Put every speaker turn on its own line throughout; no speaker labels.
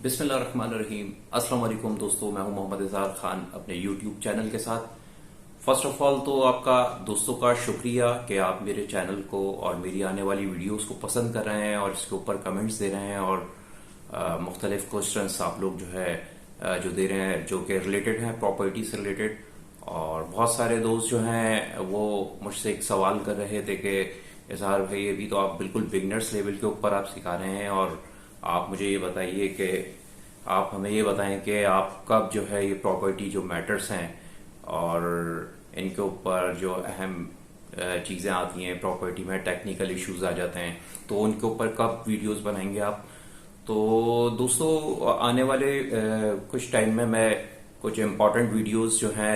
बिस्मिल्लाहिर्रहमानिर्रहीम। अस्सलाम वालेकुम दोस्तों, मैं हूं मोहम्मद इज़हार खान अपने यूट्यूब चैनल के साथ। फर्स्ट ऑफ ऑल तो आपका दोस्तों का शुक्रिया कि आप मेरे चैनल को और मेरी आने वाली वीडियोस को पसंद कर रहे हैं और इसके ऊपर कमेंट्स दे रहे हैं और मुख्तलिफ क्वेश्चंस आप लोग जो है जो दे रहे हैं जो कि रिलेटेड हैं प्रॉपर्टी से रिलेटेड। और बहुत सारे दोस्त जो हैं वो मुझसे एक सवाल कर रहे थे कि इज़हार भाई अभी तो आप बिल्कुल बिगनर्स लेवल के ऊपर आप सिखा रहे हैं और आप मुझे ये बताइए कि आप हमें ये बताएं कि आप कब जो है ये प्रॉपर्टी जो मैटर्स हैं और इनके ऊपर जो अहम चीज़ें आती हैं प्रॉपर्टी में टेक्निकल इश्यूज आ जाते हैं तो उनके ऊपर कब वीडियोस बनाएंगे आप। तो दोस्तों आने वाले कुछ टाइम में मैं कुछ इम्पोर्टेंट वीडियोस जो हैं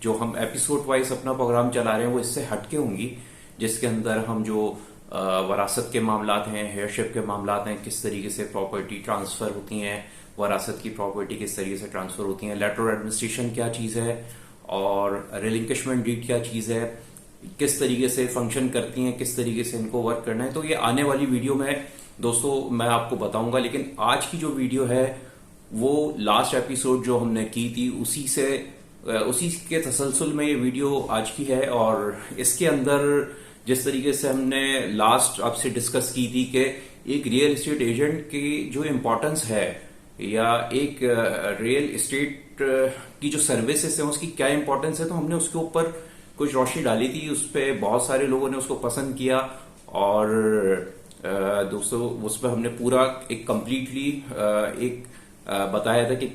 जो हम एपिसोड वाइज अपना प्रोग्राम चला रहे हैं वो इससे हटके होंगी, जिसके अंदर हम जो वरासत के मामलात हैं, हेयरशिप के मामलात हैं, किस तरीके से प्रॉपर्टी ट्रांसफर होती हैं, वरासत की प्रॉपर्टी किस तरीके से ट्रांसफर होती है, लेटर एडमिनिस्ट्रेशन क्या चीज़ है और रिलिंक्विशमेंट डीड क्या चीज़ है, किस तरीके से फंक्शन करती हैं, किस तरीके से इनको वर्क करना है, तो ये आने वाली वीडियो में दोस्तों मैं आपको बताऊंगा। लेकिन आज की जो वीडियो है वो लास्ट एपिसोड जो हमने की थी उसी के तसलसल में ये वीडियो आज की है। और इसके अंदर जिस तरीके से हमने लास्ट आपसे डिस्कस की थी कि एक रियल एस्टेट एजेंट की जो इम्पोर्टेंस है या एक रियल एस्टेट की जो सर्विसेज है उसकी क्या इम्पोर्टेंस है, तो हमने उसके ऊपर कुछ रोशनी डाली थी। उस पर बहुत सारे लोगों ने उसको पसंद किया और दोस्तों उस पर हमने पूरा एक कंप्लीटली बताया था कि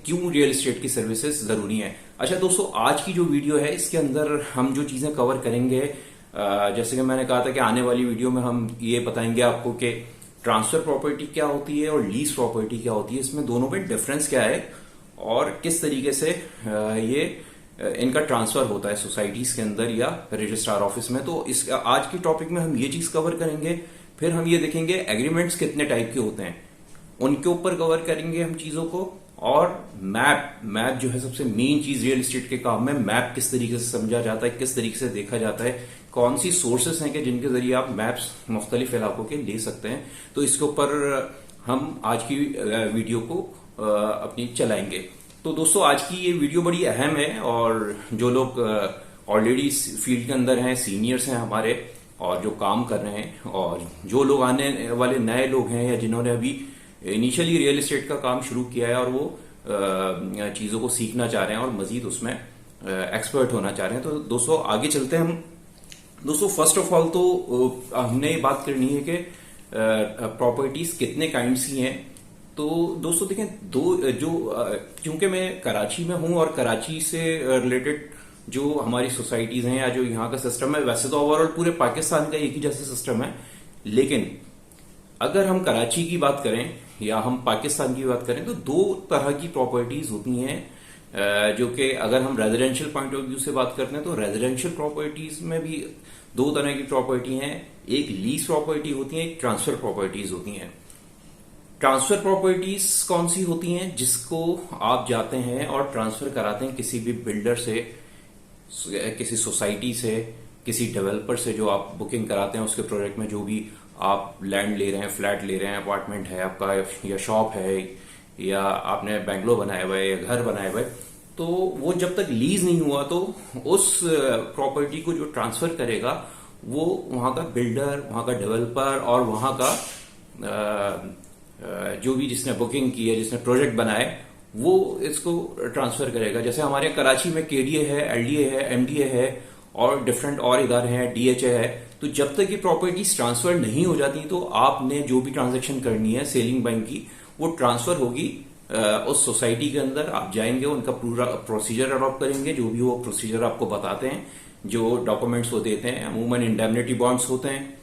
क्यों रियल एस्टेट की सर्विसेज जरूरी है। अच्छा दोस्तों, आज की जो वीडियो है इसके अंदर हम जो चीजें कवर करेंगे जैसे कि मैंने कहा था कि आने वाली वीडियो में हम ये बताएंगे आपको कि ट्रांसफर प्रॉपर्टी क्या होती है और लीज प्रॉपर्टी क्या होती है, इसमें दोनों में डिफरेंस क्या है और किस तरीके से ये इनका ट्रांसफर होता है सोसाइटीज के अंदर या रजिस्ट्रार ऑफिस में। तो इस आज की टॉपिक में हम ये चीज कवर करेंगे। फिर हम ये देखेंगे एग्रीमेंट्स कितने टाइप के होते हैं, उनके ऊपर कवर करेंगे हम चीजों को। और मैप जो है सबसे मेन चीज रियल एस्टेट के काम में, मैप किस तरीके से समझा जाता है, किस तरीके से देखा जाता है, कौन सी सोर्सेस हैं कि जिनके जरिए आप मैप्स मुख्तलिफ इलाकों के ले सकते हैं। तो इसके ऊपर हम आज की वीडियो को अपनी चलाएंगे। तो दोस्तों आज की ये वीडियो बड़ी अहम है और जो लोग ऑलरेडी फील्ड के अंदर हैं, सीनियर्स हैं हमारे और जो काम कर रहे हैं, और जो लोग आने वाले नए लोग हैं या जिन्होंने अभी इनिशियली रियल एस्टेट का काम शुरू किया है और वो चीजों को सीखना चाह रहे हैं और मजीद उसमें एक्सपर्ट होना चाह रहे हैं। तो दोस्तों आगे चलते हैं हम। दोस्तों फर्स्ट ऑफ ऑल तो हमने ये बात करनी है कि प्रॉपर्टीज कितने काइंड्स की हैं। तो दोस्तों देखें क्योंकि मैं कराची में हूं और कराची से रिलेटेड जो हमारी सोसाइटीज हैं या जो यहाँ का सिस्टम है, वैसे तो ओवरऑल पूरे पाकिस्तान का एक ही जैसा सिस्टम है, लेकिन अगर हम कराची की बात करें या हम पाकिस्तान की बात करें तो दो तरह की प्रॉपर्टीज होती हैं जो कि अगर हम रेजिडेंशियल पॉइंट ऑफ व्यू से बात करते हैं तो रेजिडेंशियल प्रॉपर्टीज में भी दो तरह की प्रॉपर्टी हैं। एक लीज प्रॉपर्टी होती है, एक ट्रांसफर प्रॉपर्टीज होती हैं। ट्रांसफर प्रॉपर्टीज कौन सी होती हैं? जिसको आप जाते हैं और ट्रांसफर कराते हैं किसी भी बिल्डर से, किसी सोसाइटी से, किसी डेवलपर से जो आप बुकिंग कराते हैं उसके प्रोजेक्ट में, जो भी आप लैंड ले रहे हैं, फ्लैट ले रहे हैं, अपार्टमेंट है आपका या शॉप है या आपने बेंगलो बनाया हुआ है या घर बनाया हुआ है, तो वो जब तक लीज नहीं हुआ तो उस प्रॉपर्टी को जो ट्रांसफर करेगा वो वहां का बिल्डर, वहां का डेवलपर और वहां का जो भी जिसने बुकिंग की है, जिसने प्रोजेक्ट बनाया वो इसको ट्रांसफर करेगा। जैसे हमारे कराची में केडीए है, एलडीए है, एमडीए है और डिफरेंट और इदारे हैं, डीएचए है। तो जब तक ये प्रॉपर्टीज ट्रांसफर नहीं हो जाती तो आपने जो भी ट्रांजैक्शन करनी है सेलिंग बाइंग की वो ट्रांसफर होगी उस सोसाइटी के अंदर। आप जाएंगे, उनका पूरा प्रोसीजर अडॉप्ट करेंगे, जो भी वो प्रोसीजर आपको बताते हैं, जो डॉक्यूमेंट्स वो देते हैं। अमूमन इंडेमनिटी बॉन्ड्स होते हैं,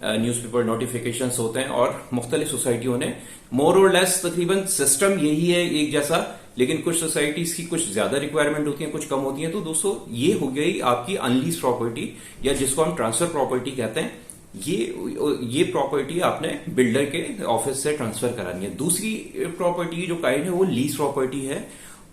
न्यूज़पेपर नोटिफिकेशंस होते हैं और मुख्तलिफ सोसाइटियों ने मोर और लेस तकरीबन सिस्टम यही है एक जैसा, लेकिन कुछ सोसाइटीज की कुछ ज्यादा रिक्वायरमेंट होती है, कुछ कम होती है। तो दोस्तों ये हो गई आपकी अनलीज प्रॉपर्टी या जिसको हम ट्रांसफर प्रॉपर्टी कहते हैं। ये प्रॉपर्टी आपने बिल्डर के ऑफिस से ट्रांसफर करानी है। दूसरी प्रॉपर्टी जो काइंड है वो लीज प्रॉपर्टी है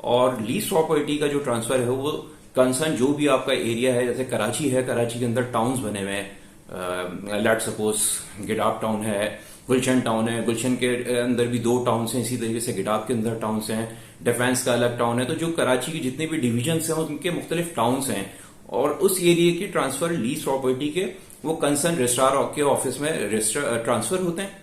और लीज प्रॉपर्टी का जो ट्रांसफर है वो कंसर्न जो भी आपका एरिया है, जैसे कराची है, कराची के अंदर टाउन्स बने हुए हैं, लेट सपोज गिडाप टाउन है गुलशन टाउन है, गुलशन के अंदर भी 2 टाउन्स हैं, इसी तरीके से गिटाब के अंदर टाउन्स हैं, डिफेंस का अलग टाउन है। तो जो कराची की जितने भी डिवीजन हैं उनके मुख्तलिफ टाउन्स हैं और उस एरिया की ट्रांसफर लीज प्रॉपर्टी के वो कंसर्न रजिस्ट्रार के ऑफिस में ट्रांसफर होते हैं,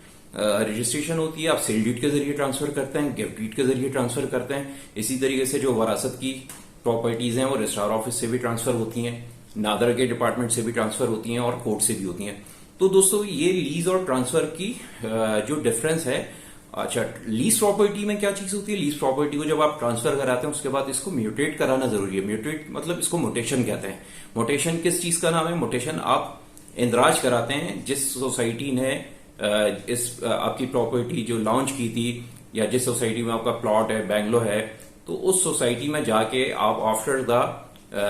रजिस्ट्रेशन होती है। आप सेल डीड के जरिए ट्रांसफर करते हैं, गिफ्ट डीड के जरिए ट्रांसफर करते हैं। इसी तरीके से जो वरासत की प्रॉपर्टीज हैं वो रजिस्ट्रार ऑफिस से भी ट्रांसफर होती हैं, नादर के डिपार्टमेंट से भी ट्रांसफर होती हैं और कोर्ट से भी होती हैं। तो दोस्तों ये लीज और ट्रांसफर की जो डिफरेंस है, अच्छा लीज प्रॉपर्टी में क्या चीज होती है, लीज प्रॉपर्टी को जब आप ट्रांसफर कराते हैं उसके बाद इसको म्यूटेट कराना जरूरी है। म्यूटेट मतलब इसको मोटेशन कहते हैं। मोटेशन किस चीज का नाम है? मोटेशन आप इंदराज कराते हैं जिस सोसाइटी ने इस आपकी प्रॉपर्टी जो लॉन्च की थी या जिस सोसाइटी में आपका प्लॉट है, बैंगलो है, तो उस सोसाइटी में जाके आप after the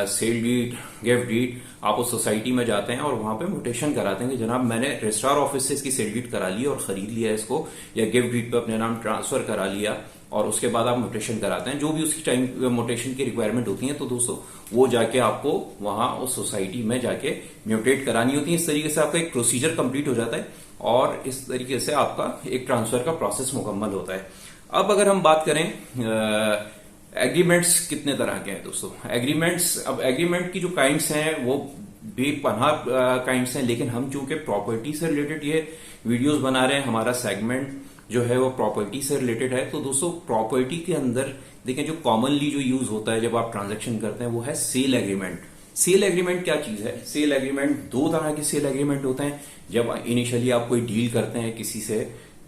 sale deed, gift deed, आप उस सोसाइटी में जाते हैं और वहां पे मोटेशन कराते हैं कि जनाब मैंने रजिस्ट्रार ऑफिस से इसकी सेल डीड करा ली और खरीद लिया इसको, या गिफ्ट डीड पे अपने नाम ट्रांसफर करा लिया, और उसके बाद आप मोटेशन कराते हैं जो भी उसकी टाइम मोटेशन की रिक्वायरमेंट होती है। तो दोस्तों वो जाके आपको वहां उस सोसाइटी में जाके म्यूटेट करानी होती है। इस तरीके से आपका एक प्रोसीजर कंप्लीट हो जाता है और इस तरीके से आपका एक ट्रांसफर का प्रोसेस मुकम्मल होता है। अब अगर हम बात करें एग्रीमेंट्स कितने तरह के हैं दोस्तों, एग्रीमेंट्स, अब एग्रीमेंट की जो काइंड्स हैं वो बेपनाह काइंड्स हैं, लेकिन हम चूंकि प्रॉपर्टी से रिलेटेड ये वीडियोस बना रहे हैं, हमारा सेगमेंट जो है वो प्रॉपर्टी से रिलेटेड है। तो दोस्तों प्रॉपर्टी के अंदर देखें जो कॉमनली जो यूज होता है जब आप ट्रांजेक्शन करते हैं वो है सेल एग्रीमेंट। सेल एग्रीमेंट क्या चीज है? सेल एग्रीमेंट 2 तरह के सेल एग्रीमेंट होते हैं। जब इनिशियली आप कोई डील करते हैं किसी से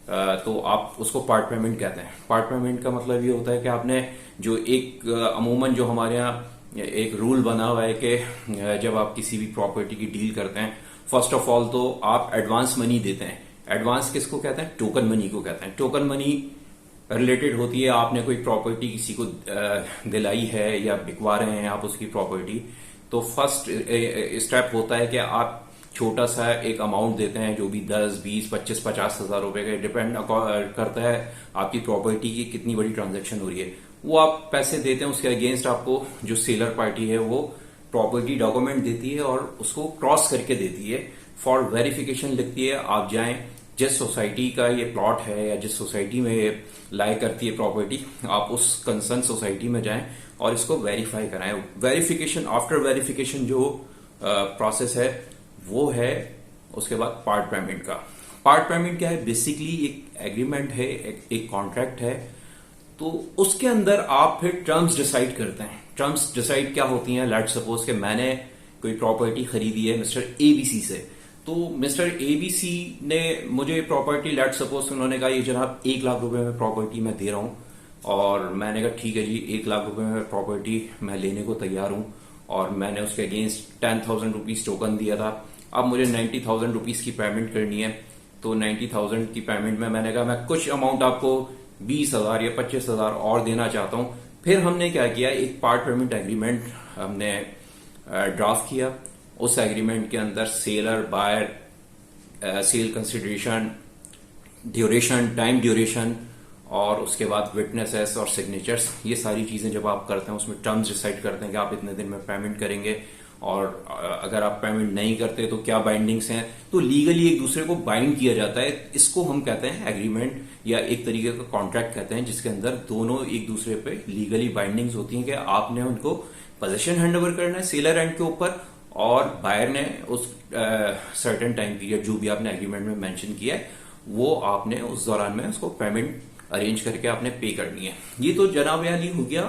तो आप उसको पार्ट पेमेंट कहते हैं। पार्ट पेमेंट का मतलब ये होता है कि आपने जो एक अमूमन जो हमारे यहाँ एक रूल बना हुआ है कि जब आप किसी भी प्रॉपर्टी की डील करते हैं, फर्स्ट ऑफ ऑल तो आप एडवांस मनी देते हैं। एडवांस किसको कहते हैं? टोकन मनी को कहते हैं। टोकन मनी रिलेटेड होती है आपने कोई प्रॉपर्टी किसी को दिलाई है या बिकवा रहे हैं आप उसकी प्रॉपर्टी, तो फर्स्ट स्टेप होता है कि आप छोटा सा एक अमाउंट देते हैं, जो भी 10, 20, 25, 50 हजार रुपए का डिपेंड करता है आपकी प्रॉपर्टी की कितनी बड़ी ट्रांजैक्शन हो रही है। वो आप पैसे देते हैं, उसके अगेंस्ट आपको जो सेलर पार्टी है वो प्रॉपर्टी डॉक्यूमेंट देती है और उसको क्रॉस करके देती है, फॉर वेरिफिकेशन लिखती है। आप जाएं जिस सोसाइटी का ये प्लॉट है या जिस सोसाइटी में ये लाई करती है प्रॉपर्टी, आप उस कंसर्न सोसाइटी में जाएं और इसको वेरीफाई कराएं। वेरिफिकेशन, आफ्टर वेरिफिकेशन जो प्रोसेस है वो है उसके बाद पार्ट पेमेंट का। पार्ट पेमेंट क्या है? बेसिकली एक एग्रीमेंट है, एक कॉन्ट्रैक्ट है, तो उसके अंदर आप फिर टर्म्स डिसाइड करते हैं। टर्म्स डिसाइड क्या होती हैं? लेट्स सपोज कि मैंने कोई प्रॉपर्टी खरीदी है मिस्टर एबीसी से, तो मिस्टर एबीसी ने मुझे प्रॉपर्टी, लेट्स सपोज उन्होंने कहा ये जनाब 1 लाख रुपए में प्रॉपर्टी मैं दे रहा हूं, और मैंने कहा ठीक है जी 1 लाख रुपए में प्रॉपर्टी मैं लेने को तैयार हूं, और मैंने उसके अगेंस्ट 10,000 रुपीज टोकन दिया था। अब मुझे 90,000 रुपीज की पेमेंट करनी है, तो 90,000 की पेमेंट में मैंने कहा मैं कुछ अमाउंट आपको 20,000 या 25,000 और देना चाहता हूं। फिर हमने क्या किया, एक पार्ट पेमेंट एग्रीमेंट हमने ड्राफ्ट किया। उस एग्रीमेंट के अंदर seller, buyer, sale consideration, duration, time duration, और उसके बाद विटनेसेस और सिग्नेचर्स, ये सारी चीजें जब आप करते हैं उसमें टर्म्स डिसाइड करते हैं कि आप इतने दिन में पेमेंट करेंगे, और अगर आप पेमेंट नहीं करते तो क्या बाइंडिंग्स हैं। तो लीगली एक दूसरे को बाइंड किया जाता है। इसको हम कहते हैं एग्रीमेंट या एक तरीके का कॉन्ट्रैक्ट कहते हैं, जिसके अंदर दोनों एक दूसरे पे लीगली बाइंडिंग्स होती हैं कि आपने उनको पोजीशन हैंडओवर करना है सेलर एंड के ऊपर, और बायर ने उस सर्टेन टाइम पीरियड जो भी आपने एग्रीमेंट में मेंशन किया है वो आपने उस दौरान में उसको पेमेंट अरेंज करके आपने पे करनी है। ये तो जनाब वाली हो गया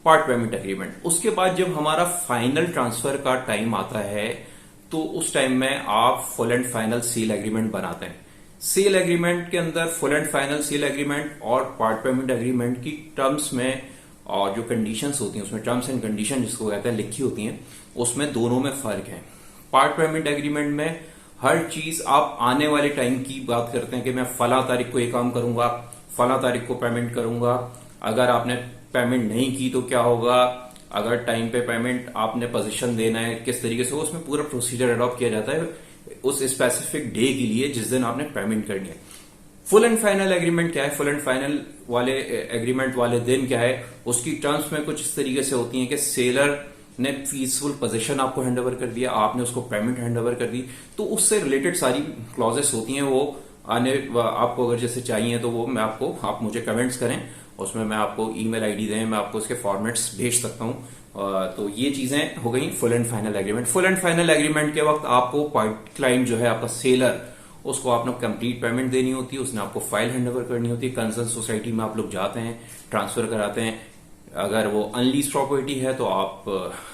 पार्ट पेमेंट एग्रीमेंट। उसके बाद जब हमारा फाइनल ट्रांसफर का टाइम आता है तो उस टाइम में आप full and final sale agreement बनाते हैं। सेल एग्रीमेंट के अंदर full and final sale agreement और पार्ट पेमेंट एग्रीमेंट की टर्म्स में और जो कंडीशंस होती हैं उसमें टर्म्स एंड कंडीशन जिसको कहते हैं लिखी होती हैं, उसमें दोनों में फर्क है। पार्ट पेमेंट एग्रीमेंट में हर चीज आप आने वाले टाइम की बात करते हैं कि मैं फला तारीख को ये काम करूंगा, फला तारीख को पेमेंट करूंगा, अगर आपने पेमेंट नहीं की तो क्या होगा, अगर टाइम पे पेमेंट आपने पोजीशन देना है किस तरीके से, उसमें पूरा प्रोसीजर अडॉप्ट किया जाता है उस स्पेसिफिक डे के लिए जिस दिन आपने पेमेंट करनी है। फुल एंड फाइनल एग्रीमेंट क्या है? फुल एंड फाइनल वाले एग्रीमेंट वाले दिन क्या है, उसकी टर्म्स में कुछ इस तरीके से होती हैं कि सेलर ने पीसफुल पोजीशन आपको हैंड ओवर कर दिया, आपने उसको पेमेंट हैंड ओवर कर दी, तो उससे रिलेटेड सारी क्लॉजेस होती हैं वो आपको अगर जैसे चाहिए तो वो मैं आपको, आप मुझे कमेंट्स करें, उसमें मैं आपको ईमेल आईडी दें, मैं आपको उसके फॉर्मेट्स भेज सकता हूँ। तो ये चीजें हो गई full and final agreement. Full and final agreement के वक्त आपको क्लाइंट जो है आपका सेलर, उसको आपने कंप्लीट पेमेंट देनी होती है, उसने आपको फाइल हैंडओवर करनी होती है। कंसर्न सोसाइटी में आप लोग जाते हैं, ट्रांसफर कराते हैं। अगर वो अनलीज प्रॉपर्टी है तो आप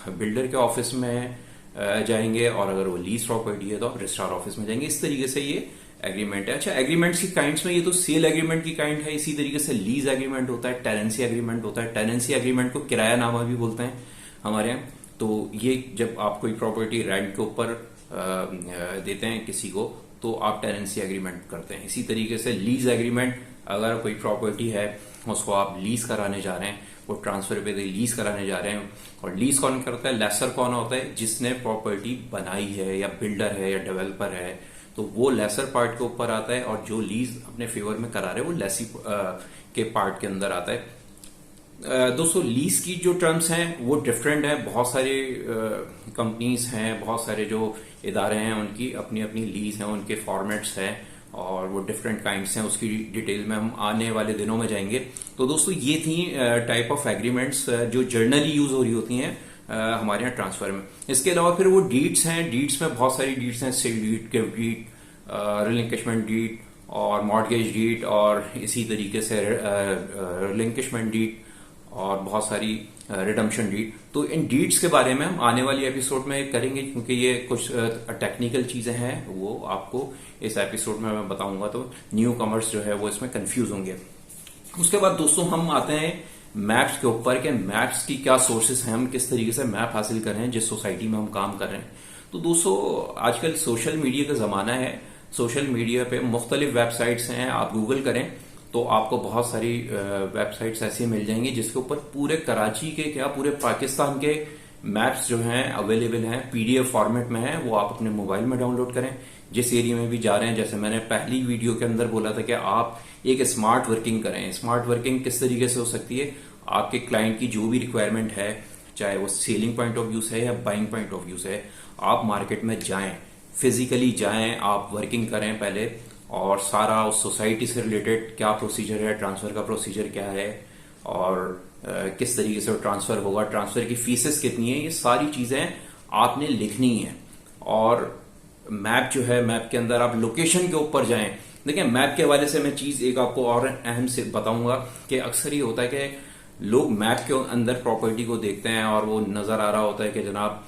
बिल्डर के ऑफिस में जाएंगे, और अगर वो लीज प्रॉपर्टी है तो आप रजिस्ट्रार ऑफिस में जाएंगे। इस तरीके से ये एग्रीमेंट है। अच्छा, एग्रीमेंट्स की काइंड्स में ये तो सेल एग्रीमेंट की काइंड है, इसी तरीके से लीज एग्रीमेंट होता है, टेनेंसी एग्रीमेंट होता है। टेनेंसी एग्रीमेंट को किरायानामा भी बोलते हैं हमारे यहाँ। तो ये जब आप कोई प्रॉपर्टी रेंट के ऊपर देते हैं किसी को, तो आप टेनेंसी एग्रीमेंट करते हैं। इसी तरीके से लीज एग्रीमेंट, अगर कोई प्रॉपर्टी है उसको आप लीज कराने जा रहे हैं, वो ट्रांसफर पे लीज कराने जा रहे हैं, और लीज कौन करता है, लेसर कौन होता है, जिसने प्रॉपर्टी बनाई है, या बिल्डर है या डेवलपर है, तो वो लेसर पार्ट के ऊपर आता है, और जो लीज अपने फेवर में करा रहे हैं वो लेसी के पार्ट के अंदर आता है। दोस्तों, लीज की जो टर्म्स हैं वो डिफरेंट है। बहुत सारे कंपनीज हैं, बहुत सारे जो इदारे हैं, उनकी अपनी अपनी लीज हैं, उनके फॉर्मेट्स हैं, और वो डिफरेंट काइंड्स हैं। उसकी डिटेल में हम आने वाले दिनों में जाएंगे। तो दोस्तों, ये थी टाइप ऑफ एग्रीमेंट्स जो जर्नली यूज हो रही होती हैं हमारे यहाँ ट्रांसफर में। इसके अलावा फिर वो डीड्स हैं। डीड्स में बहुत सारी डीड्स हैं, sale deed, gift deed, relinquishment deed, और मॉर्गेज डीड, और इसी तरीके से रिलिंक्विशमेंट डीड, और बहुत सारी रिडम्पशन डीड। तो इन डीड्स के बारे में हम आने वाली एपिसोड में करेंगे, क्योंकि ये कुछ टेक्निकल चीजें हैं, वो आपको इस एपिसोड में मैं बताऊंगा, तो न्यू कमर्स जो है वो इसमें कंफ्यूज होंगे। उसके बाद दोस्तों हम आते हैं मैप्स के ऊपर, कि मैप्स की क्या सोर्सेस हैं, हम किस तरीके से मैप हासिल कर रहे हैं जिस सोसाइटी में हम काम कर रहे हैं। तो दोस्तों, आजकल सोशल मीडिया का जमाना है। सोशल मीडिया पे मुख्तलिफ वेबसाइट्स हैं, आप गूगल करें तो आपको बहुत सारी वेबसाइट्स ऐसी मिल जाएंगी जिसके ऊपर पूरे कराची के, क्या पूरे पाकिस्तान के मैप्स जो हैं अवेलेबल हैं, पीडीएफ फॉर्मेट में है। वो आप अपने मोबाइल में डाउनलोड करें, जिस एरिया में भी जा रहे हैं। जैसे मैंने पहली वीडियो के अंदर बोला था कि आप एक स्मार्ट वर्किंग करें। स्मार्ट वर्किंग किस तरीके से हो सकती है, आपके क्लाइंट की जो भी रिक्वायरमेंट है, चाहे वो सेलिंग पॉइंट ऑफ व्यू से है या बाइंग पॉइंट ऑफ व्यू से है, आप मार्केट में जाएं, फिजिकली जाएं, आप वर्किंग करें पहले, और सारा उस सोसाइटी से रिलेटेड क्या प्रोसीजर है, ट्रांसफर का प्रोसीजर क्या है, और किस तरीके से ट्रांसफर होगा, ट्रांसफर की फीसेस कितनी है, ये सारी चीजें आपने लिखनी है। और मैप जो है, मैप के अंदर आप लोकेशन के ऊपर जाएं। देखिए, मैप के हवाले से मैं चीज एक आपको और अहम से बताऊंगा कि अक्सर ये होता है कि लोग मैप के अंदर प्रॉपर्टी को देखते हैं और वो नजर आ रहा होता है कि जनाब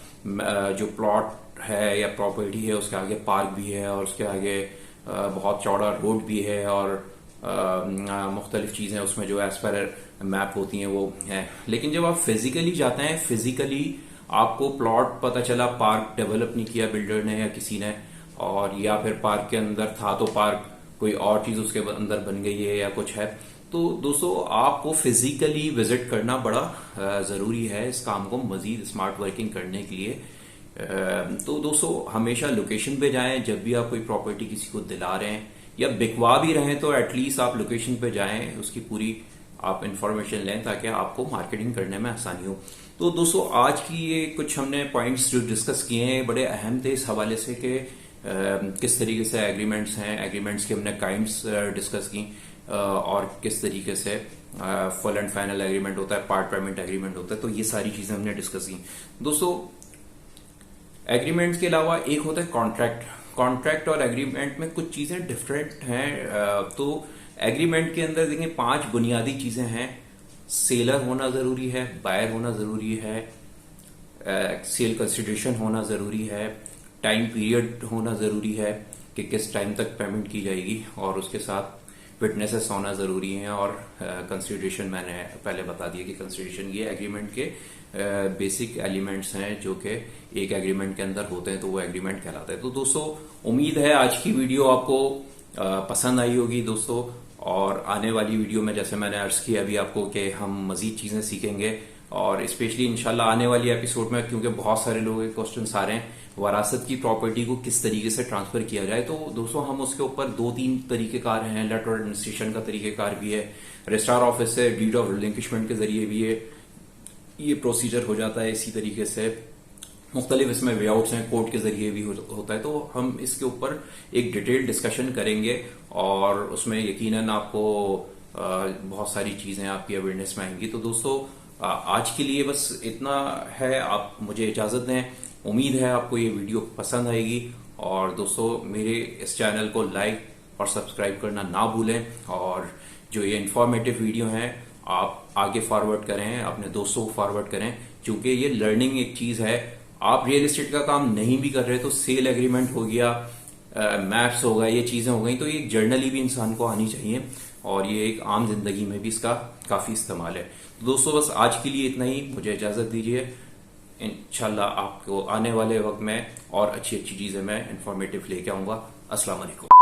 जो प्लॉट है या प्रॉपर्टी है उसके आगे पार्क भी है, और उसके आगे बहुत चौड़ा रोड भी है, और मुख्तलिफ चीजें उसमें जो एज पर मैप होती हैं वो है। लेकिन जब आप फिजिकली जाते हैं, फिजिकली आपको प्लॉट पता चला, पार्क डेवलप नहीं किया बिल्डर ने या किसी ने, और या फिर पार्क के अंदर था तो पार्क कोई और चीज उसके अंदर बन गई है या कुछ है, तो दोस्तों आपको फिजिकली विजिट करना बड़ा जरूरी है इस काम को मजीद स्मार्ट वर्किंग करने के लिए। तो दोस्तों, हमेशा लोकेशन पे जाएं। जब भी आप कोई प्रॉपर्टी किसी को दिला रहे हैं या बिकवा भी रहे हैं, तो एटलीस्ट आप लोकेशन पे जाएं, उसकी पूरी आप इंफॉर्मेशन लें, ताकि आपको मार्केटिंग करने में आसानी हो। तो दोस्तों, आज की ये कुछ हमने पॉइंट्स जो डिस्कस किए हैं बड़े अहम थे इस हवाले से कि किस तरीके से एग्रीमेंट्स हैं, एग्रीमेंट्स के हमने काइंड्स डिस्कस की, और किस तरीके से फुल एंड फाइनल एग्रीमेंट होता है, पार्ट पेमेंट एग्रीमेंट होता है। तो ये सारी चीजें हमने डिस्कस की। दोस्तों, एग्रीमेंट्स के अलावा एक होता है कॉन्ट्रैक्ट। कॉन्ट्रैक्ट और एग्रीमेंट में कुछ चीजें डिफरेंट हैं। तो एग्रीमेंट के अंदर देखिए 5 बुनियादी चीजें हैं। सेलर होना जरूरी है, बायर होना जरूरी है, सेल कंसिडरेशन होना जरूरी है, टाइम पीरियड होना जरूरी है कि किस टाइम तक पेमेंट की जाएगी, और उसके साथ विटनेसेस होना जरूरी है, और कंसिडरेशन मैंने पहले बता दिया कि कंसिडरेशन ये एग्रीमेंट के बेसिक एलिमेंट्स हैं जो कि एक एग्रीमेंट के अंदर होते हैं, तो वो एग्रीमेंट कहलाता है। तो दोस्तों, उम्मीद है आज की वीडियो आपको पसंद आई होगी दोस्तों, और आने वाली वीडियो में जैसे मैंने अर्ज किया अभी आपको कि हम मजीद चीजें सीखेंगे, और स्पेशली इंशाल्लाह आने वाली एपिसोड में, क्योंकि बहुत सारे लोगों के क्वेश्चन आ रहे हैं वरासत की प्रॉपर्टी को किस तरीके से ट्रांसफर किया जाए। तो दोस्तों, हम उसके ऊपर 2-3 तरीकेकार हैं। लेटर ऑफ एडमिनिस्ट्रेशन का तरीकेकार भी है, रजिस्ट्रार ऑफिस से डीड ऑफ रिलिंक्विशमेंट के जरिए भी ये प्रोसीजर हो जाता है इसी तरीके से, मुख्तलिफ इसमें वेआउट्स हैं, कोर्ट के जरिए भी होता है। तो हम इसके ऊपर एक डिटेल डिस्कशन करेंगे और उसमें यकीनन आपको बहुत सारी चीजें आपकी अवेयरनेस में आएंगी। तो दोस्तों आज के लिए बस इतना है, आप मुझे इजाजत दें। उम्मीद है आपको ये वीडियो पसंद आएगी और दोस्तों मेरे इस चैनल को लाइक और सब्सक्राइब करना ना भूलें, और जो ये इंफॉर्मेटिव वीडियो हैं आप आगे फॉरवर्ड करें, अपने दोस्तों को फॉरवर्ड करें, क्योंकि ये लर्निंग एक चीज है। आप रियल एस्टेट का काम नहीं भी कर रहे तो सेल एग्रीमेंट हो गया, मैप्स हो गए, ये चीजें हो गई, तो ये जर्नली भी इंसान को आनी चाहिए और ये एक आम जिंदगी में भी इसका काफी इस्तेमाल है। तो दोस्तों बस आज के लिए इतना ही, मुझे इजाजत दीजिए। इंशाल्लाह आपको आने वाले वक्त में और अच्छी अच्छी चीजें मैं इंफॉर्मेटिव लेके आऊंगा। अस्सलाम वालेकुम।